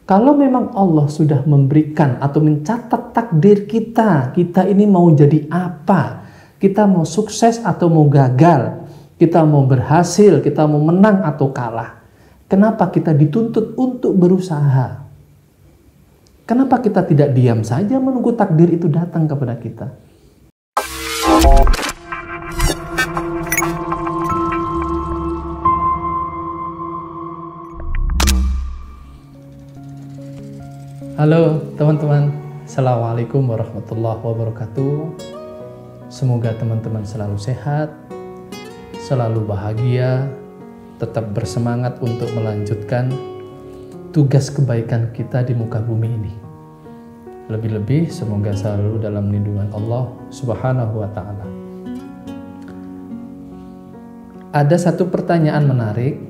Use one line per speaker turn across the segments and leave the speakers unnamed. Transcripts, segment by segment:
Kalau memang Allah sudah memberikan atau mencatat takdir kita, kita ini mau jadi apa, kita mau sukses atau mau gagal, kita mau berhasil, kita mau menang atau kalah, kenapa kita dituntut untuk berusaha? Kenapa kita tidak diam saja menunggu takdir itu datang kepada kita? Halo teman-teman, Assalamualaikum warahmatullahi wabarakatuh. Semoga teman-teman selalu sehat, selalu bahagia, tetap bersemangat untuk melanjutkan tugas kebaikan kita di muka bumi ini. Lebih-lebih semoga selalu dalam lindungan Allah Subhanahu wa Ta'ala. Ada satu pertanyaan menarik,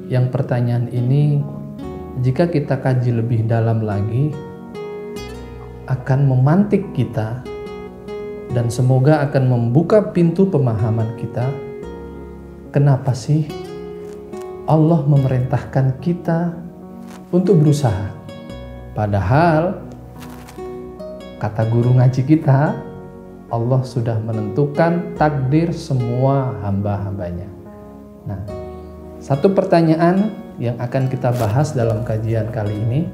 yang pertanyaan ini jika kita kaji lebih dalam lagi akan memantik kita dan semoga akan membuka pintu pemahaman kita. Kenapa sih Allah memerintahkan kita untuk berusaha? Padahal kata guru ngaji kita, Allah sudah menentukan takdir semua hamba-hambanya. Nah, satu pertanyaan yang akan kita bahas dalam kajian kali ini,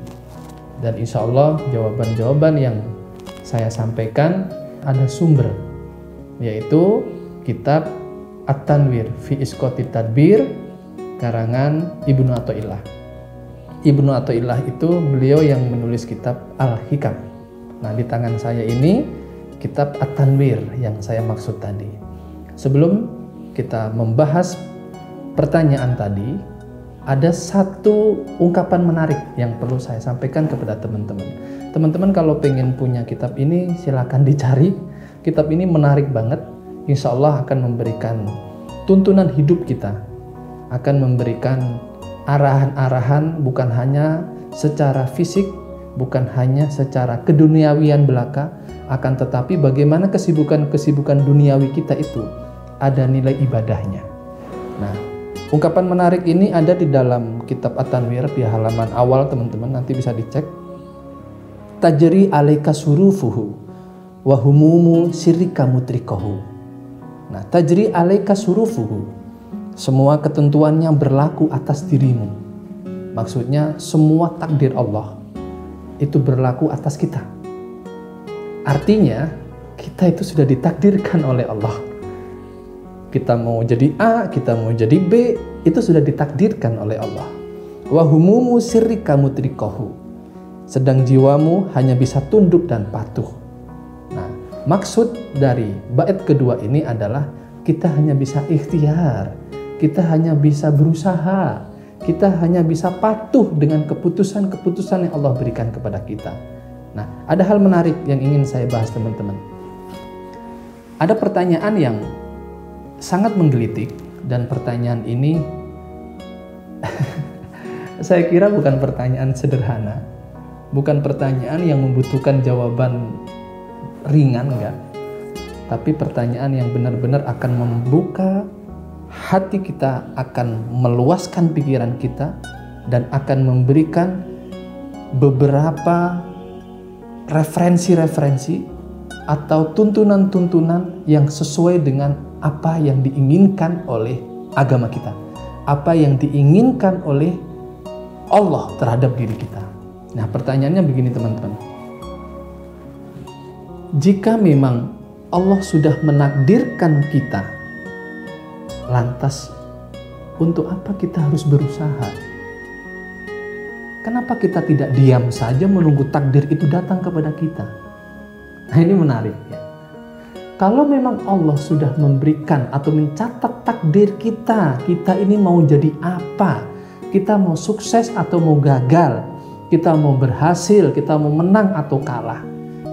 dan insya Allah jawaban-jawaban yang saya sampaikan ada sumber, yaitu kitab At-Tanwir fi Isqati Tadbir karangan Ibnu Athaillah. Ibnu Athaillah itu beliau yang menulis kitab Al-Hikam. Nah, di tangan saya ini kitab At-Tanwir yang saya maksud tadi. Sebelum kita membahas pertanyaan tadi, ada satu ungkapan menarik yang perlu saya sampaikan kepada teman-teman. Teman-teman kalau pengen punya kitab ini silakan dicari. Kitab ini menarik banget. Insya Allah akan memberikan tuntunan hidup kita, akan memberikan arahan-arahan bukan hanya secara fisik, bukan hanya secara keduniawian belaka, akan tetapi bagaimana kesibukan-kesibukan duniawi kita itu ada nilai ibadahnya. Nah, ungkapan menarik ini ada di dalam kitab At-Tanwir di halaman awal, teman-teman nanti bisa dicek. Tajri alaika surufuhu wa humumu sirrika mutrikahu. Nah, tajri alaika surufuhu, semua ketentuannya berlaku atas dirimu. Maksudnya semua takdir Allah itu berlaku atas kita. Artinya kita itu sudah ditakdirkan oleh Allah. Kita mau jadi A, kita mau jadi B, itu sudah ditakdirkan oleh Allah. Wa humumu sirrika mutrikahu. Sedang jiwamu hanya bisa tunduk dan patuh. Nah, maksud dari bait kedua ini adalah kita hanya bisa ikhtiar, kita hanya bisa berusaha, kita hanya bisa patuh dengan keputusan-keputusan yang Allah berikan kepada kita. Nah, ada hal menarik yang ingin saya bahas, teman-teman. Ada pertanyaan yang sangat menggelitik, dan pertanyaan ini saya kira bukan pertanyaan sederhana, bukan pertanyaan yang membutuhkan jawaban ringan, enggak, tapi pertanyaan yang benar-benar akan membuka hati kita, akan meluaskan pikiran kita, dan akan memberikan beberapa referensi-referensi atau tuntunan-tuntunan yang sesuai dengan apa yang diinginkan oleh agama kita, apa yang diinginkan oleh Allah terhadap diri kita. Nah, pertanyaannya begini, teman-teman. Jika memang Allah sudah menakdirkan kita, lantas untuk apa kita harus berusaha? Kenapa kita tidak diam saja menunggu takdir itu datang kepada kita? Nah, ini menarik ya. Kalau memang Allah sudah memberikan atau mencatat takdir kita, kita ini mau jadi apa, kita mau sukses atau mau gagal, kita mau berhasil, kita mau menang atau kalah,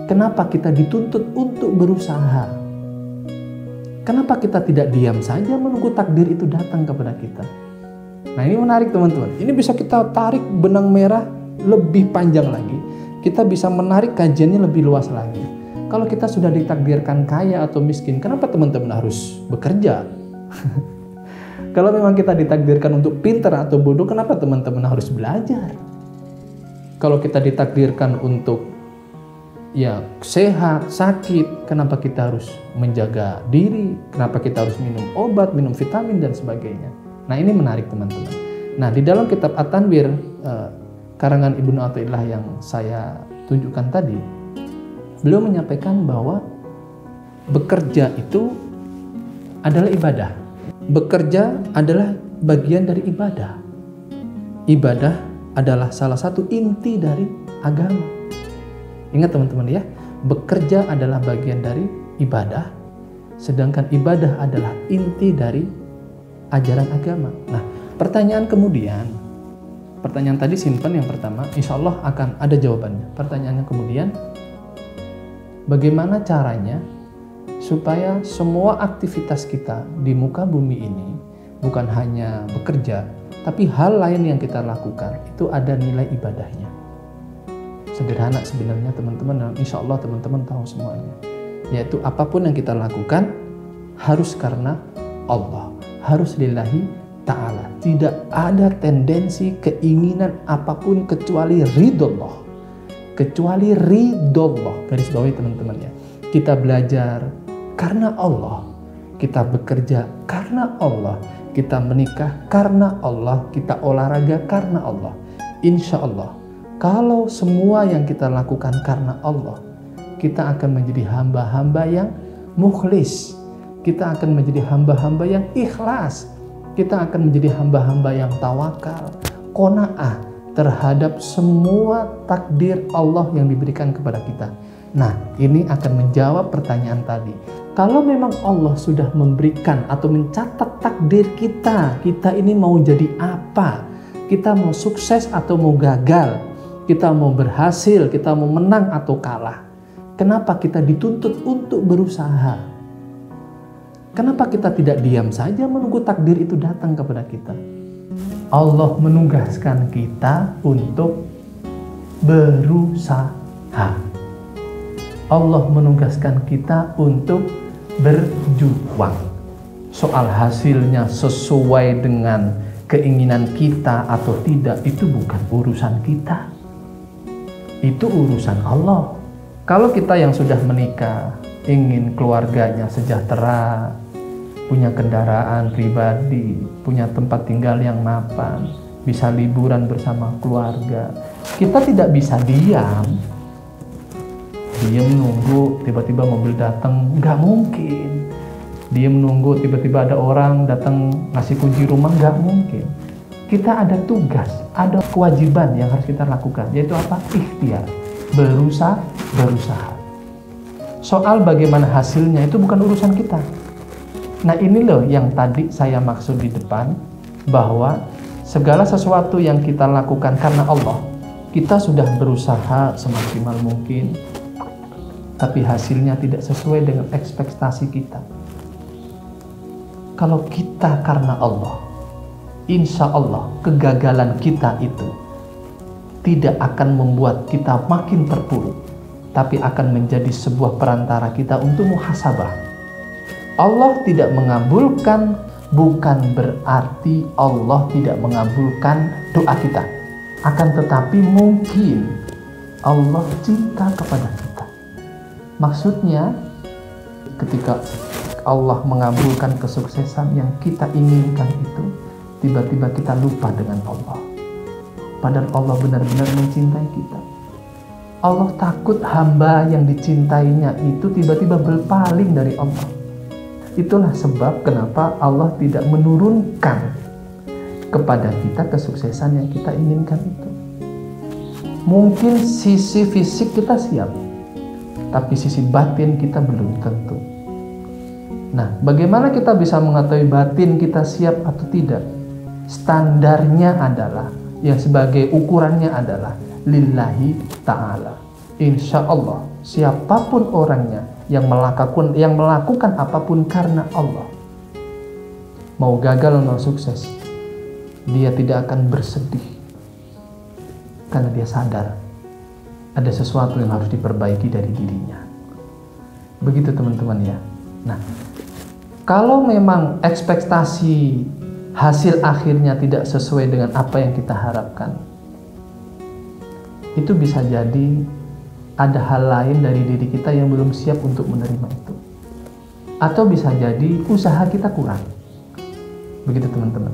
kenapa kita dituntut untuk berusaha? Kenapa kita tidak diam saja menunggu takdir itu datang kepada kita? Nah, ini menarik, teman-teman. Ini bisa kita tarik benang merah lebih panjang lagi. Kita bisa menarik kajiannya lebih luas lagi. Kalau kita sudah ditakdirkan kaya atau miskin, kenapa teman-teman harus bekerja? Kalau memang kita ditakdirkan untuk pintar atau bodoh, kenapa teman-teman harus belajar? Kalau kita ditakdirkan untuk ya sehat, sakit, kenapa kita harus menjaga diri? Kenapa kita harus minum obat, minum vitamin dan sebagainya? Nah, ini menarik teman-teman. Nah, di dalam kitab At-Tanwir karangan Ibnu Athaillah yang saya tunjukkan tadi, beliau menyampaikan bahwa bekerja itu adalah ibadah. Bekerja adalah bagian dari ibadah. Ibadah adalah salah satu inti dari agama. Ingat teman-teman ya, bekerja adalah bagian dari ibadah, sedangkan ibadah adalah inti dari ajaran agama. Nah, pertanyaan tadi simpan yang pertama, insya Allah akan ada jawabannya. Pertanyaannya kemudian, bagaimana caranya supaya semua aktivitas kita di muka bumi ini bukan hanya bekerja, tapi hal lain yang kita lakukan itu ada nilai ibadahnya. Sederhana sebenarnya teman-teman, dan insya Allah teman-teman tahu semuanya. Yaitu apapun yang kita lakukan harus karena Allah, harus lillahi ta'ala. Tidak ada tendensi keinginan apapun kecuali ridhollah. Kecuali ridhollah. Garis bawahi teman-teman ya. Kita belajar karena Allah, kita bekerja karena Allah, kita menikah karena Allah, kita olahraga karena Allah. Insya Allah, kalau semua yang kita lakukan karena Allah, kita akan menjadi hamba-hamba yang mukhlis, kita akan menjadi hamba-hamba yang ikhlas, kita akan menjadi hamba-hamba yang tawakal, qanaah terhadap semua takdir Allah yang diberikan kepada kita. Nah, ini akan menjawab pertanyaan tadi. Kalau memang Allah sudah memberikan atau mencatat takdir kita ini mau jadi apa? Kita mau sukses atau mau gagal? Kita mau berhasil, kita mau menang atau kalah? Kenapa kita dituntut untuk berusaha? Kenapa kita tidak diam saja menunggu takdir itu datang kepada kita? Allah menugaskan kita untuk berusaha. Allah menugaskan kita untuk berjuang. Soal hasilnya sesuai dengan keinginan kita atau tidak, itu bukan urusan kita. Itu urusan Allah. Kalau kita yang sudah menikah, ingin keluarganya sejahtera, punya kendaraan pribadi, punya tempat tinggal yang mapan, bisa liburan bersama keluarga, kita tidak bisa diam nunggu tiba-tiba mobil datang, nggak mungkin. Dia menunggu tiba-tiba ada orang datang ngasih kunci rumah, nggak mungkin. Kita ada tugas, ada kewajiban yang harus kita lakukan, yaitu apa? Ikhtiar, berusaha. Soal bagaimana hasilnya itu bukan urusan kita. Nah, ini loh yang tadi saya maksud di depan, bahwa segala sesuatu yang kita lakukan karena Allah, kita sudah berusaha semaksimal mungkin, tapi hasilnya tidak sesuai dengan ekspektasi kita. Kalau kita karena Allah, insya Allah kegagalan kita itu tidak akan membuat kita makin terpuruk, tapi akan menjadi sebuah perantara kita untuk muhasabah. Allah tidak mengabulkan bukan berarti Allah tidak mengabulkan doa kita. Akan tetapi mungkin Allah cinta kepada kita. Maksudnya, ketika Allah mengabulkan kesuksesan yang kita inginkan itu, tiba-tiba kita lupa dengan Allah. Padahal Allah benar-benar mencintai kita. Allah takut hamba yang dicintainya itu tiba-tiba berpaling dari Allah. Itulah sebab kenapa Allah tidak menurunkan kepada kita kesuksesan yang kita inginkan itu. Mungkin sisi fisik kita siap, tapi sisi batin kita belum tentu. Nah, bagaimana kita bisa mengetahui batin kita siap atau tidak? Standarnya adalah, yang sebagai ukurannya adalah lillahi ta'ala. Insya Allah, siapapun orangnya yang melakukan apapun karena Allah, mau gagal mau sukses, dia tidak akan bersedih, karena dia sadar ada sesuatu yang harus diperbaiki dari dirinya. Begitu teman-teman ya. Nah, kalau memang ekspektasi hasil akhirnya tidak sesuai dengan apa yang kita harapkan, itu bisa jadi ada hal lain dari diri kita yang belum siap untuk menerima itu. Atau bisa jadi usaha kita kurang. Begitu teman-teman.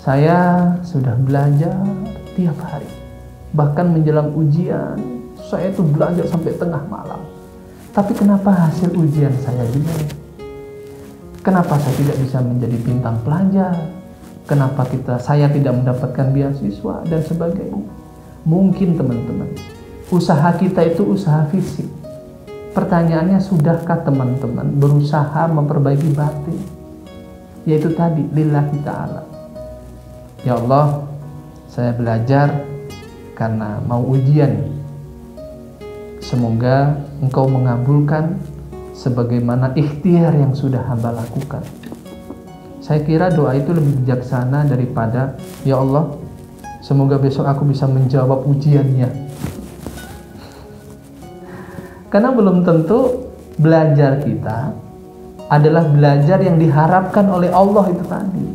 Saya sudah belajar tiap hari. Bahkan menjelang ujian, saya itu belajar sampai tengah malam. Tapi kenapa hasil ujian saya jelek? Kenapa saya tidak bisa menjadi bintang pelajar? Kenapa saya tidak mendapatkan beasiswa dan sebagainya? Mungkin teman-teman, usaha kita itu usaha fisik. Pertanyaannya, sudahkah teman-teman berusaha memperbaiki batin? Yaitu tadi, lillahi ta'ala. Ya Allah, saya belajar karena mau ujian. Semoga Engkau mengabulkan sebagaimana ikhtiar yang sudah hamba lakukan. Saya kira doa itu lebih bijaksana daripada, ya Allah, semoga besok aku bisa menjawab ujiannya. Karena belum tentu belajar kita adalah belajar yang diharapkan oleh Allah itu tadi.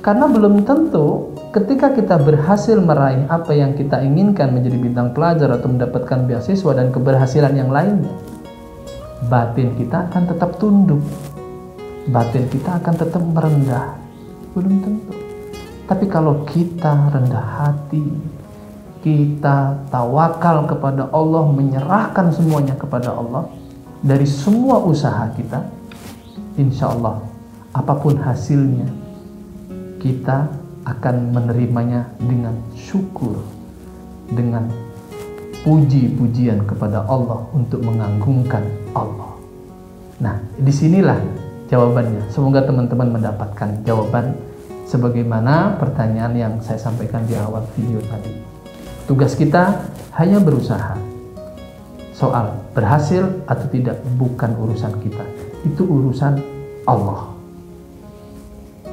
Karena belum tentu ketika kita berhasil meraih apa yang kita inginkan, menjadi bintang pelajar atau mendapatkan beasiswa dan keberhasilan yang lainnya, batin kita akan tetap tunduk. Batin kita akan tetap merendah. Belum tentu. Tapi kalau kita rendah hati, kita tawakal kepada Allah, menyerahkan semuanya kepada Allah, dari semua usaha kita, insya Allah apapun hasilnya, kita akan menerimanya dengan syukur, dengan puji-pujian kepada Allah untuk mengagungkan Allah. Nah, disinilah jawabannya. Semoga teman-teman mendapatkan jawaban sebagaimana pertanyaan yang saya sampaikan di awal video tadi. Tugas kita hanya berusaha. Soal berhasil atau tidak bukan urusan kita. Itu urusan Allah.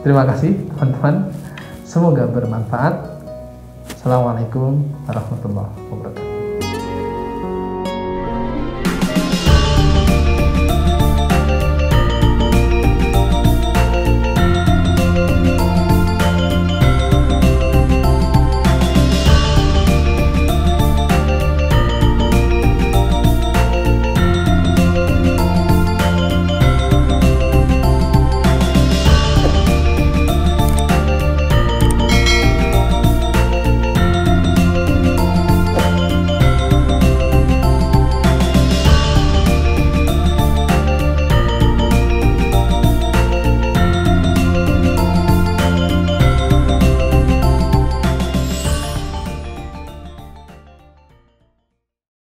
Terima kasih teman-teman. Semoga bermanfaat. Assalamualaikum warahmatullahi wabarakatuh.